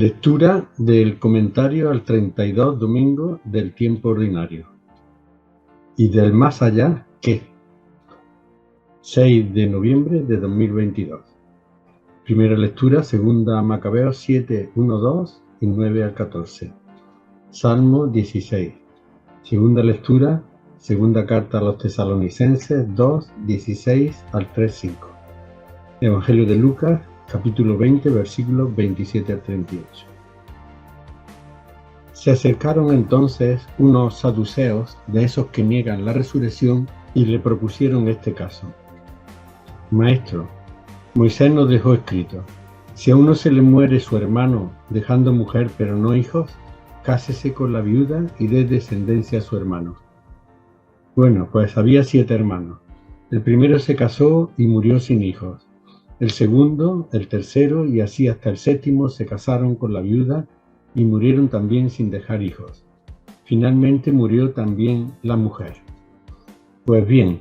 Lectura del comentario al 32 domingo del tiempo ordinario. ¿Y del más allá qué? 6 de noviembre de 2022. Primera lectura, segunda a Macabeos 7, 1, 2 y 9 al 14. Salmo 16. Segunda lectura, segunda carta a los Tesalonicenses 2, 16 al 3, 5. Evangelio de Lucas, capítulo 20, versículos 27 al 38. Se acercaron entonces unos saduceos, de esos que niegan la resurrección, y le propusieron este caso. Maestro, Moisés nos dejó escrito: si a uno se le muere su hermano dejando mujer pero no hijos, cásese con la viuda y dé descendencia a su hermano. Bueno, pues había 7 hermanos. El primero se casó y murió sin hijos. El segundo, el tercero y así hasta el 7º se casaron con la viuda y murieron también sin dejar hijos. Finalmente murió también la mujer. Pues bien,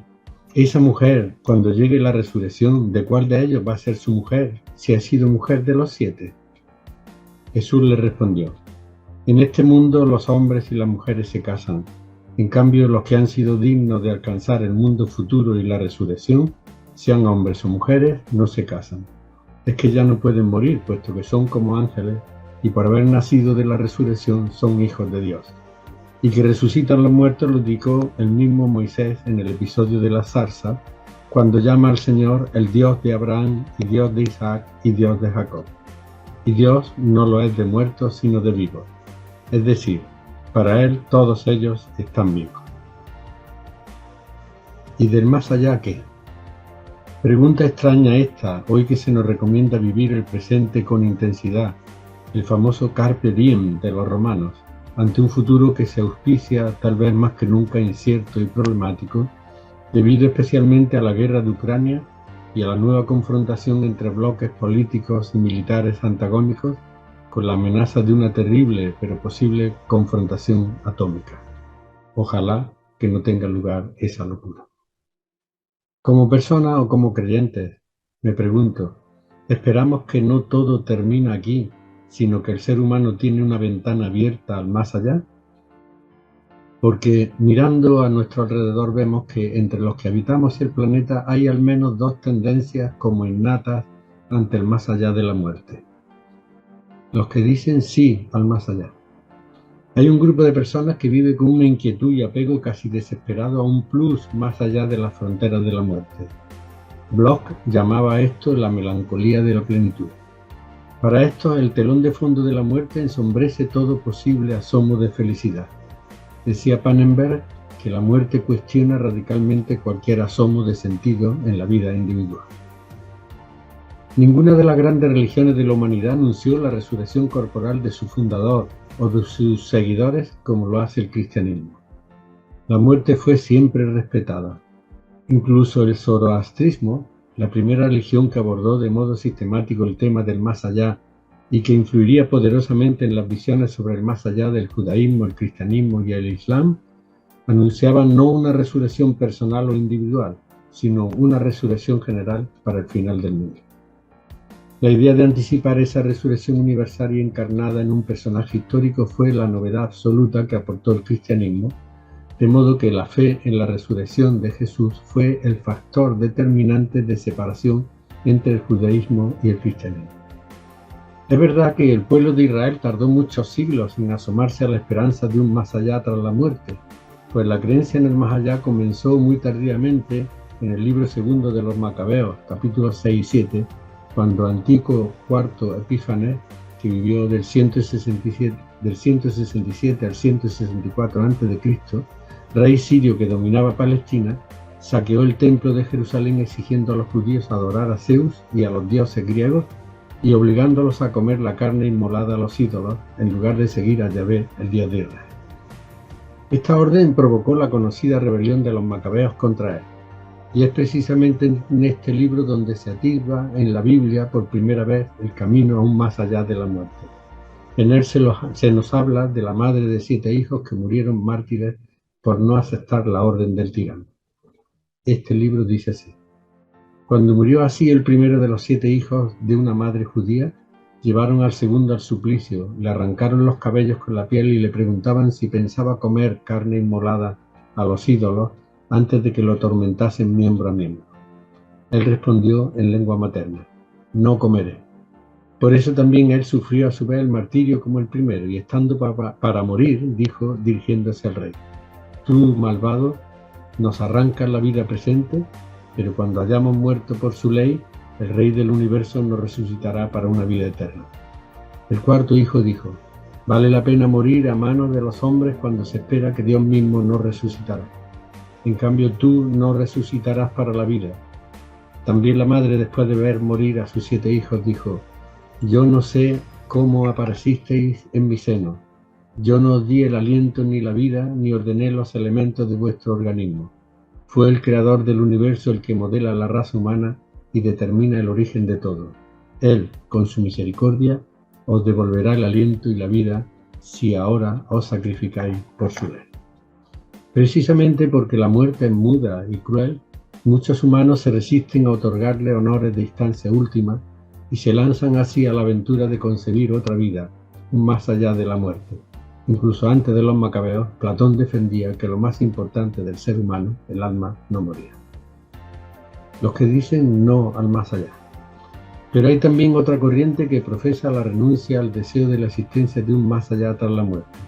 esa mujer, cuando llegue la resurrección, ¿de cuál de ellos va a ser su mujer, si ha sido mujer de los 7? Jesús le respondió: en este mundo los hombres y las mujeres se casan. En cambio, los que han sido dignos de alcanzar el mundo futuro y la resurrección, sean hombres o mujeres, no se casan. Es que ya no pueden morir, puesto que son como ángeles, y por haber nacido de la resurrección son hijos de Dios. Y que resucitan los muertos lo indicó el mismo Moisés en el episodio de la zarza, cuando llama al Señor el Dios de Abraham y Dios de Isaac y Dios de Jacob. Y Dios no lo es de muertos sino de vivos. Es decir, para Él todos ellos están vivos. ¿Y del más allá qué? Pregunta extraña esta, hoy que se nos recomienda vivir el presente con intensidad, el famoso carpe diem de los romanos, ante un futuro que se auspicia tal vez más que nunca incierto y problemático, debido especialmente a la guerra de Ucrania y a la nueva confrontación entre bloques políticos y militares antagónicos, con la amenaza de una terrible pero posible confrontación atómica. Ojalá que no tenga lugar esa locura. Como personas o como creyentes, me pregunto, ¿esperamos que no todo termina aquí, sino que el ser humano tiene una ventana abierta al más allá? Porque mirando a nuestro alrededor vemos que entre los que habitamos el planeta hay al menos 2 tendencias como innatas ante el más allá de la muerte. Los que dicen sí al más allá. Hay un grupo de personas que vive con una inquietud y apego casi desesperado a un plus más allá de las fronteras de la muerte. Bloch llamaba a esto la melancolía de la plenitud. Para esto, el telón de fondo de la muerte ensombrece todo posible asomo de felicidad. Decía Pannenberg que la muerte cuestiona radicalmente cualquier asomo de sentido en la vida individual. Ninguna de las grandes religiones de la humanidad anunció la resurrección corporal de su fundador o de sus seguidores como lo hace el cristianismo. La muerte fue siempre respetada. Incluso el zoroastrismo, la primera religión que abordó de modo sistemático el tema del más allá y que influiría poderosamente en las visiones sobre el más allá del judaísmo, el cristianismo y el islam, anunciaba no una resurrección personal o individual, sino una resurrección general para el final del mundo. La idea de anticipar esa resurrección universal y encarnada en un personaje histórico fue la novedad absoluta que aportó el cristianismo, de modo que la fe en la resurrección de Jesús fue el factor determinante de separación entre el judaísmo y el cristianismo. Es verdad que el pueblo de Israel tardó muchos siglos en asomarse a la esperanza de un más allá tras la muerte, pues la creencia en el más allá comenzó muy tardíamente en el libro segundo de los Macabeos, capítulos 6 y 7, cuando Antíoco IV Epífanes, que vivió del 167 al 164 a.C., rey sirio que dominaba Palestina, saqueó el templo de Jerusalén exigiendo a los judíos adorar a Zeus y a los dioses griegos y obligándolos a comer la carne inmolada a los ídolos en lugar de seguir a Yahvé, el Dios de Israel. Esta orden provocó la conocida rebelión de los macabeos contra él, y es precisamente en este libro donde se atisba en la Biblia por primera vez el camino aún más allá de la muerte. En él se nos habla de la madre de 7 hijos que murieron mártires por no aceptar la orden del tirano. Este libro dice así: cuando murió así el primero de los 7 hijos de una madre judía, Llevaron al segundo al suplicio, le arrancaron los cabellos con la piel y le preguntaban si pensaba comer carne inmolada a los ídolos antes de que lo atormentasen miembro a miembro. Él respondió en lengua materna: no comeré. Por eso también él sufrió a su vez el martirio como el primero, y estando para morir, dijo, dirigiéndose al rey: tú, malvado, nos arrancas la vida presente, pero cuando hayamos muerto por su ley, el Rey del universo nos resucitará para una vida eterna. El cuarto hijo dijo: vale la pena morir a manos de los hombres cuando se espera que Dios mismo nos resucitará. En cambio, tú no resucitarás para la vida. También la madre, después de ver morir a sus 7 hijos, dijo: yo no sé cómo aparecisteis en mi seno. Yo no os di el aliento ni la vida, ni ordené los elementos de vuestro organismo. Fue el creador del universo el que modela la raza humana y determina el origen de todo. Él, con su misericordia, os devolverá el aliento y la vida si ahora os sacrificáis por su ley. Precisamente porque la muerte es muda y cruel, muchos humanos se resisten a otorgarle honores de instancia última y se lanzan así a la aventura de concebir otra vida, más allá de la muerte. Incluso antes de los macabeos, Platón defendía que lo más importante del ser humano, el alma, no moría. Los que dicen no al más allá. Pero hay también otra corriente que profesa la renuncia al deseo de la existencia de un más allá tras la muerte.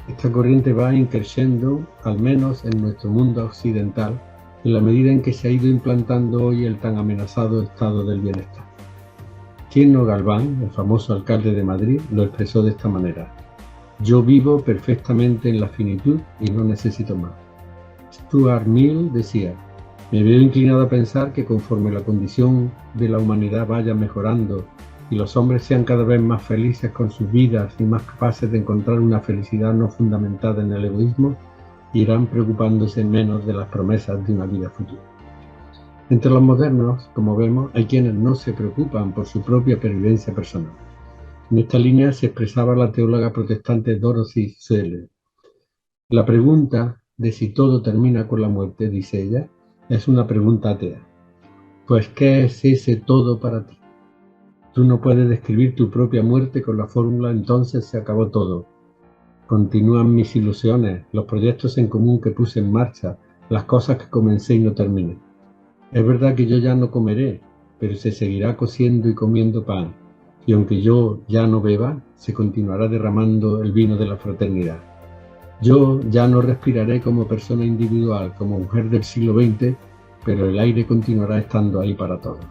Esta corriente va increciendo, al menos en nuestro mundo occidental, en la medida en que se ha ido implantando hoy el tan amenazado estado del bienestar. Tierno Galván, el famoso alcalde de Madrid, lo expresó de esta manera: yo vivo perfectamente en la finitud y no necesito más. Stuart Mill decía: me veo inclinado a pensar que conforme la condición de la humanidad vaya mejorando y los hombres sean cada vez más felices con sus vidas y más capaces de encontrar una felicidad no fundamentada en el egoísmo, irán preocupándose menos de las promesas de una vida futura. Entre los modernos, como vemos, hay quienes no se preocupan por su propia pervivencia personal. En esta línea se expresaba la teóloga protestante Dorothy Sayles. La pregunta de si todo termina con la muerte, dice ella, es una pregunta atea. Pues, ¿qué es ese todo para ti? Tú no puedes describir tu propia muerte con la fórmula entonces se acabó todo. Continúan mis ilusiones, los proyectos en común que puse en marcha, las cosas que comencé y no terminé. Es verdad que yo ya no comeré, pero se seguirá cociendo y comiendo pan, y aunque yo ya no beba, se continuará derramando el vino de la fraternidad. Yo ya no respiraré como persona individual, como mujer del siglo XX, pero el aire continuará estando ahí para todos.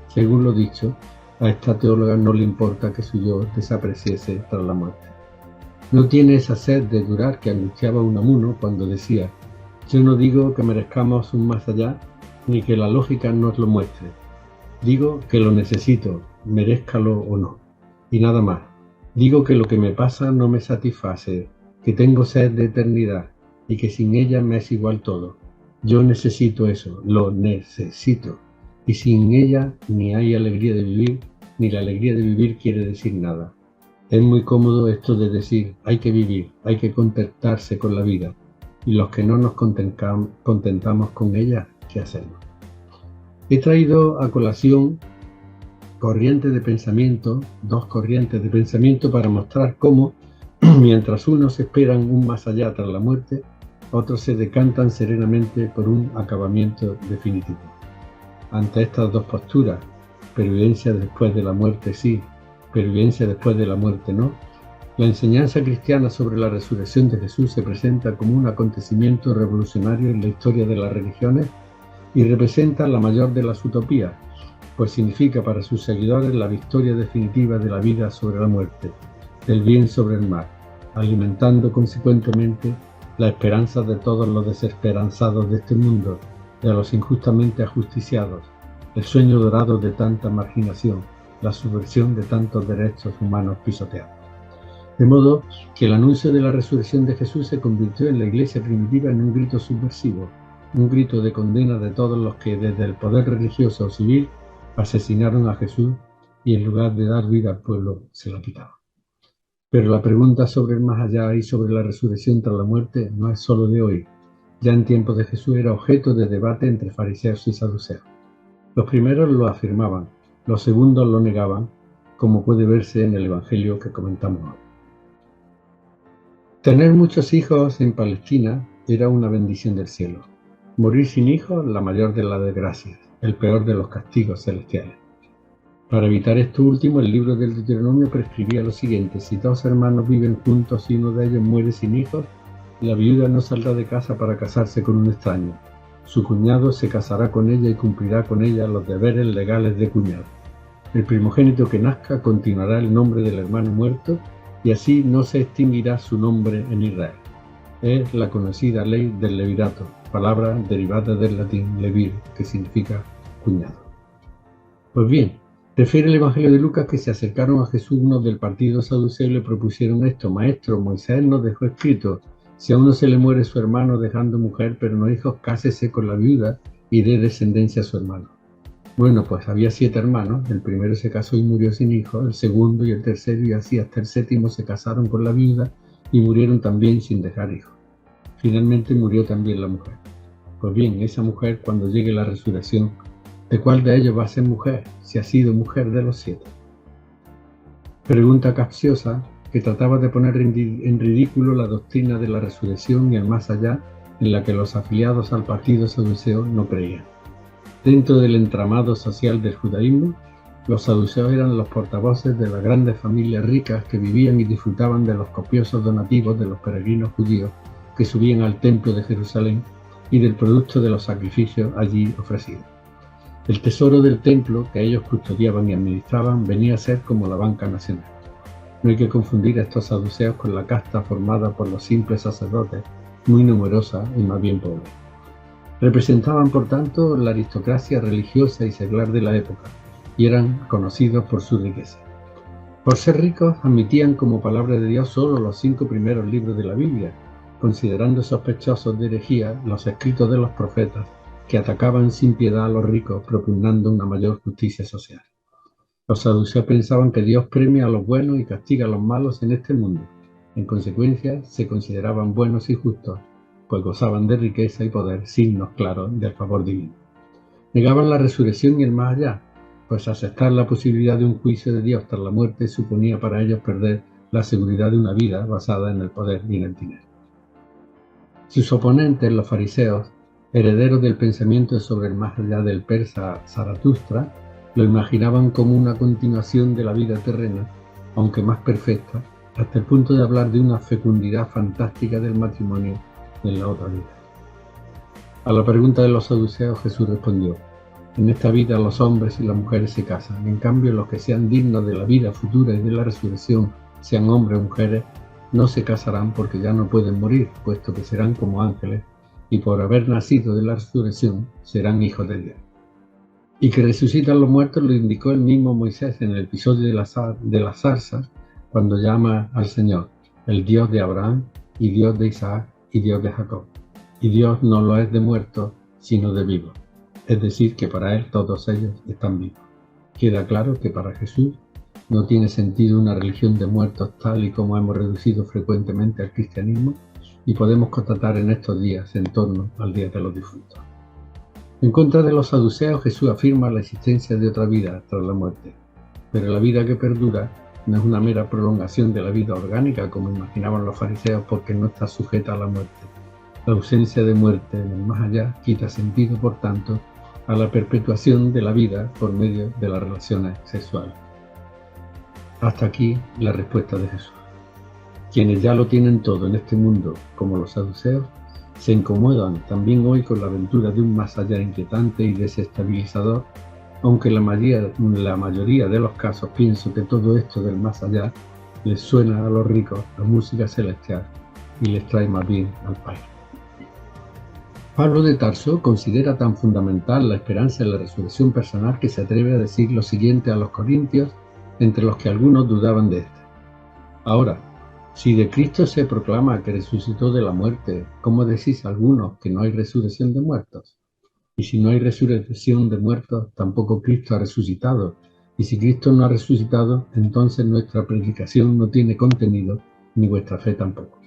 Según lo dicho, a esta teóloga no le importa que su yo desapareciese tras la muerte. No tiene esa sed de durar que angustiaba a Unamuno cuando decía: yo no digo que merezcamos un más allá, ni que la lógica nos lo muestre. Digo que lo necesito, merezcalo o no. Y nada más. Digo que lo que me pasa no me satisface, que tengo sed de eternidad y que sin ella me es igual todo. Yo necesito eso, lo necesito. Y sin ella ni hay alegría de vivir, ni la alegría de vivir quiere decir nada. Es muy cómodo esto de decir: hay que vivir, hay que contentarse con la vida. Y los que no nos contentamos con ella, ¿qué hacemos? He traído a colación corrientes de pensamiento, dos corrientes de pensamiento, para mostrar cómo, mientras unos esperan un más allá tras la muerte, otros se decantan serenamente por un acabamiento definitivo. Ante estas dos posturas, pervivencia después de la muerte sí, pervivencia después de la muerte no, la enseñanza cristiana sobre la resurrección de Jesús se presenta como un acontecimiento revolucionario en la historia de las religiones y representa la mayor de las utopías, pues significa para sus seguidores la victoria definitiva de la vida sobre la muerte, del bien sobre el mal, alimentando consecuentemente la esperanza de todos los desesperanzados de este mundo, de los injustamente ajusticiados, el sueño dorado de tanta marginación, la subversión de tantos derechos humanos pisoteados. De modo que el anuncio de la resurrección de Jesús se convirtió en la iglesia primitiva en un grito subversivo, un grito de condena de todos los que desde el poder religioso o civil asesinaron a Jesús y en lugar de dar vida al pueblo se la quitaron. Pero la pregunta sobre el más allá y sobre la resurrección tras la muerte no es solo de hoy. Ya en tiempos de Jesús era objeto de debate entre fariseos y saduceos. Los primeros lo afirmaban, los segundos lo negaban, como puede verse en el Evangelio que comentamos hoy. Tener muchos hijos en Palestina era una bendición del cielo. Morir sin hijos, la mayor de las desgracias, el peor de los castigos celestiales. Para evitar esto último, el libro del Deuteronomio prescribía lo siguiente: si dos hermanos viven juntos y uno de ellos muere sin hijos, la viuda no saldrá de casa para casarse con un extraño. Su cuñado se casará con ella y cumplirá con ella los deberes legales de cuñado. El primogénito que nazca continuará el nombre del hermano muerto y así no se extinguirá su nombre en Israel. Es la conocida ley del levirato, palabra derivada del latín levir, que significa cuñado. Pues bien, refiere el Evangelio de Lucas que se acercaron a Jesús unos del partido saduceo y le propusieron esto: Maestro, Moisés nos dejó escrito, si a uno se le muere su hermano dejando mujer pero no hijos, cásese con la viuda y dé descendencia a su hermano. Bueno, pues había 7 hermanos, el primero se casó y murió sin hijos, el segundo y el tercero y así hasta el séptimo se casaron con la viuda y murieron también sin dejar hijos. Finalmente murió también la mujer. Pues bien, esa mujer, cuando llegue la resurrección, ¿de cuál de ellos va a ser mujer, si ha sido mujer de los 7? Pregunta capciosa que trataba de poner en ridículo la doctrina de la resurrección y el más allá, en la que los afiliados al partido saduceo no creían. Dentro del entramado social del judaísmo, los saduceos eran los portavoces de las grandes familias ricas que vivían y disfrutaban de los copiosos donativos de los peregrinos judíos que subían al templo de Jerusalén y del producto de los sacrificios allí ofrecidos. El tesoro del templo que ellos custodiaban y administraban venía a ser como la banca nacional. No hay que confundir a estos saduceos con la casta formada por los simples sacerdotes, muy numerosa y más bien pobre. Representaban, por tanto, la aristocracia religiosa y seglar de la época, y eran conocidos por su riqueza. Por ser ricos, admitían como palabra de Dios solo los 5 primeros libros de la Biblia, considerando sospechosos de herejía los escritos de los profetas, que atacaban sin piedad a los ricos, propugnando una mayor justicia social. Los saduceos pensaban que Dios premia a los buenos y castiga a los malos en este mundo. En consecuencia, se consideraban buenos y justos, pues gozaban de riqueza y poder, signos claros del favor divino. Negaban la resurrección y el más allá, pues aceptar la posibilidad de un juicio de Dios tras la muerte suponía para ellos perder la seguridad de una vida basada en el poder y en el dinero. Sus oponentes, los fariseos, herederos del pensamiento sobre el más allá del persa Zaratustra, lo imaginaban como una continuación de la vida terrena, aunque más perfecta, hasta el punto de hablar de una fecundidad fantástica del matrimonio en la otra vida. A la pregunta de los saduceos, Jesús respondió: en esta vida los hombres y las mujeres se casan, en cambio los que sean dignos de la vida futura y de la resurrección, sean hombres o mujeres, no se casarán porque ya no pueden morir, puesto que serán como ángeles, y por haber nacido de la resurrección serán hijos de Dios. Y que resucitan los muertos lo indicó el mismo Moisés en el episodio de la zarza, cuando llama al Señor el Dios de Abraham y Dios de Isaac y Dios de Jacob. Y Dios no lo es de muertos, sino de vivos. Es decir, que para Él todos ellos están vivos. Queda claro que para Jesús no tiene sentido una religión de muertos tal y como hemos reducido frecuentemente al cristianismo y podemos constatar en estos días en torno al Día de los Difuntos. En contra de los saduceos, Jesús afirma la existencia de otra vida tras la muerte, pero la vida que perdura no es una mera prolongación de la vida orgánica como imaginaban los fariseos, porque no está sujeta a la muerte. La ausencia de muerte en el más allá quita sentido, por tanto, a la perpetuación de la vida por medio de las relaciones sexuales. Hasta aquí la respuesta de Jesús. Quienes ya lo tienen todo en este mundo, como los saduceos, se incomodan también hoy con la aventura de un más allá inquietante y desestabilizador, aunque la mayoría de los casos pienso que todo esto del más allá les suena a los ricos a música celestial y les trae más bien al Padre. Pablo de Tarso considera tan fundamental la esperanza en la resurrección personal que se atreve a decir lo siguiente a los corintios, entre los que algunos dudaban de esta. Ahora, si de Cristo se proclama que resucitó de la muerte, ¿cómo decís algunos que no hay resurrección de muertos? Y si no hay resurrección de muertos, tampoco Cristo ha resucitado. Y si Cristo no ha resucitado, entonces nuestra predicación no tiene contenido, ni vuestra fe tampoco.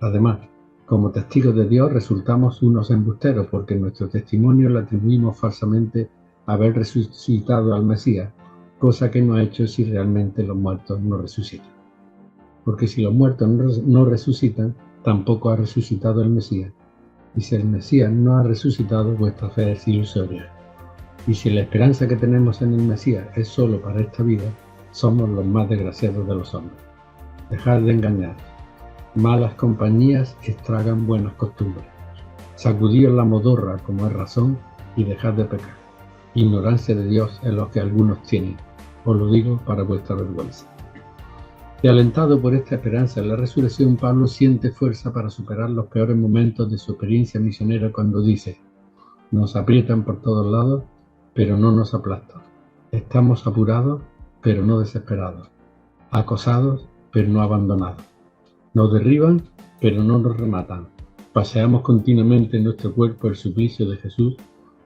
Además, como testigos de Dios resultamos unos embusteros, porque en nuestro testimonio le atribuimos falsamente haber resucitado al Mesías, cosa que no ha hecho si realmente los muertos no resucitan. Porque si los muertos no resucitan, tampoco ha resucitado el Mesías. Y si el Mesías no ha resucitado, vuestra fe es ilusoria. Y si la esperanza que tenemos en el Mesías es solo para esta vida, somos los más desgraciados de los hombres. Dejad de engañar. Malas compañías estragan buenas costumbres. Sacudíos la modorra como es razón y dejad de pecar. Ignorancia de Dios es lo que algunos tienen. Os lo digo para vuestra vergüenza. Y alentado por esta esperanza en la resurrección, Pablo siente fuerza para superar los peores momentos de su experiencia misionera cuando dice: nos aprietan por todos lados, pero no nos aplastan. Estamos apurados, pero no desesperados. Acosados, pero no abandonados. Nos derriban, pero no nos rematan. Paseamos continuamente en nuestro cuerpo el suplicio de Jesús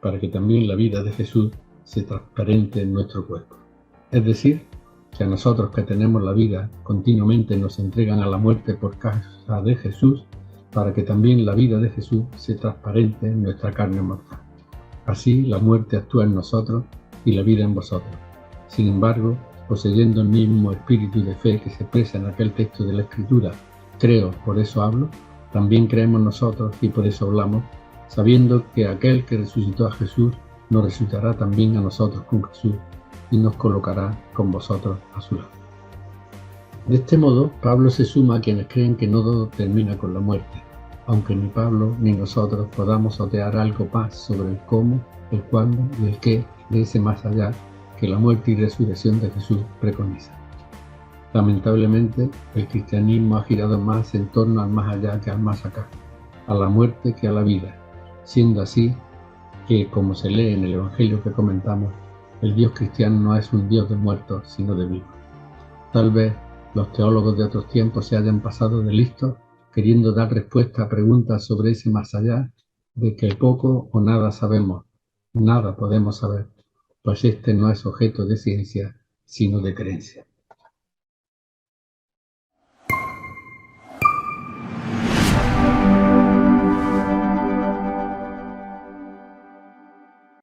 para que también la vida de Jesús se transparente en nuestro cuerpo. Es decir, que a nosotros que tenemos la vida continuamente nos entregan a la muerte por causa de Jesús, para que también la vida de Jesús se transparente en nuestra carne mortal. Así la muerte actúa en nosotros y la vida en vosotros. Sin embargo, poseyendo el mismo espíritu de fe que se expresa en aquel texto de la Escritura, creo, por eso hablo, también creemos nosotros y por eso hablamos, sabiendo que aquel que resucitó a Jesús nos resucitará también a nosotros con Jesús y nos colocará con vosotros a su lado. De este modo, Pablo se suma a quienes creen que no todo termina con la muerte, aunque ni Pablo ni nosotros podamos otear algo más sobre el cómo, el cuándo y el qué de ese más allá que la muerte y resurrección de Jesús preconiza. Lamentablemente, el cristianismo ha girado más en torno al más allá que al más acá, a la muerte que a la vida, siendo así que, como se lee en el Evangelio que comentamos, el Dios cristiano no es un Dios de muertos, sino de vivos. Tal vez los teólogos de otros tiempos se hayan pasado de listos queriendo dar respuesta a preguntas sobre ese más allá de que poco o nada sabemos, nada podemos saber, pues este no es objeto de ciencia, sino de creencia.